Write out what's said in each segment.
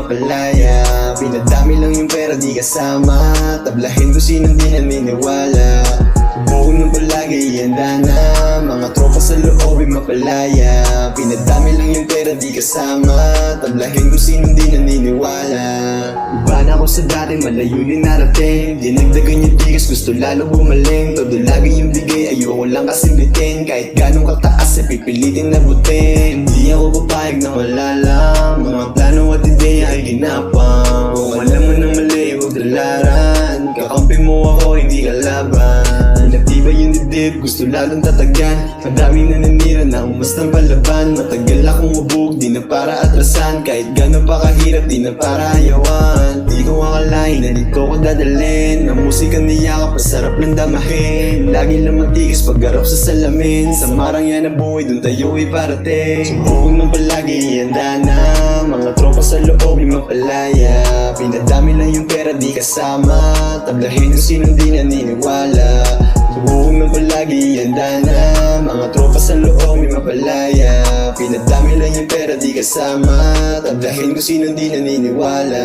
mapalaya. Pinadami lang yung pera di kasama, tablahin ko sinong di naniniwala. Buo ng palagi, handa na, mga tropa sa loob ay mapalaya. Pinadami lang yung pera di kasama, tablahin ko sinong di naniniwala. Iba na ako sa dati, malayo din narating. Dinagdagan yung tigas, gusto lalo bumaling. Todo lagi yung bigay, ayoko lang kasing bitin. Kahit ganong kataas, ay pipilitin na butin. Hindi ako papayag na wala lang, mga plano at ideya ay ginapang. Kung alam mo nang mali, huwag dalaran. Kakampi mo ako, hindi kalaban. Natiba yung dibdib, gusto lalong tatagan. Madami na nanira na umastang palaban. Matagal akong mabug, di na para atrasan. Kahit gano'n pa kahirap, di na para ayawan. Di ko akalain na dito ko dadalhin. Ang musika niyakap, masarap lang damahin. Lagi lang matigas paggarap sa salamin. Sa marang yan na buhay, dun tayo ay parating. Subukong ng palagi, handa na, mga tropa sa loob ay mapalaya. Pinadami lang yung pera di kasama, tablahin ko sinong di naniniwala. Subukong ng palagi, handa na, mga tropa sa loob ay mapalaya. Pinadami lang yung pera di kasama, tablahin ko sinong di naniniwala.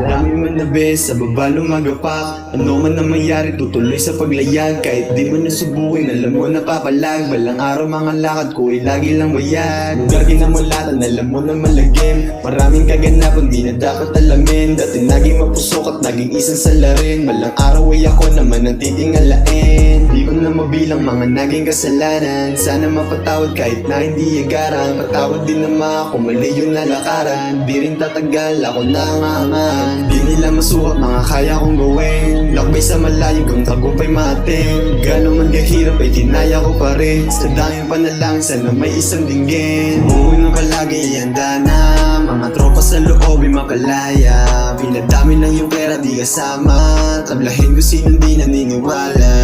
Marami man na bes, sa baba lumagapak. Ano man na mangyari, tutuloy sa paglayag. Kahit di mo nasubukin, alam mo napapalag. Balang araw mga lakad ko ay lagi lang bayag. Lugar kinamulatan, alam mo na malagim. Maraming kaganapan, di na dapat alamin. Dati naging mapusok at naging isang salarin. Balang araw ay ako naman ang titingalain. Di ko na mabilang mga naging kasalanan. Sana mapatawad kahit na hindi agaran. Patawad din naman ako, mali yung nalakaran. Di rin tatagal, ako na ang aangan. Di nila masukat, mga kaya kong gawin. Lakbay sa malayo kung tagumpay mating. Gano'n man kahirap ay tinaya ko pa rin. Sa daming panalangin, sana may isang dinggin. Buo ng palagi, handa na, mga tropa sa loob ay makalaya. Pinadami lang yung pera di kasama, tablahin ko sinong di naniniwala.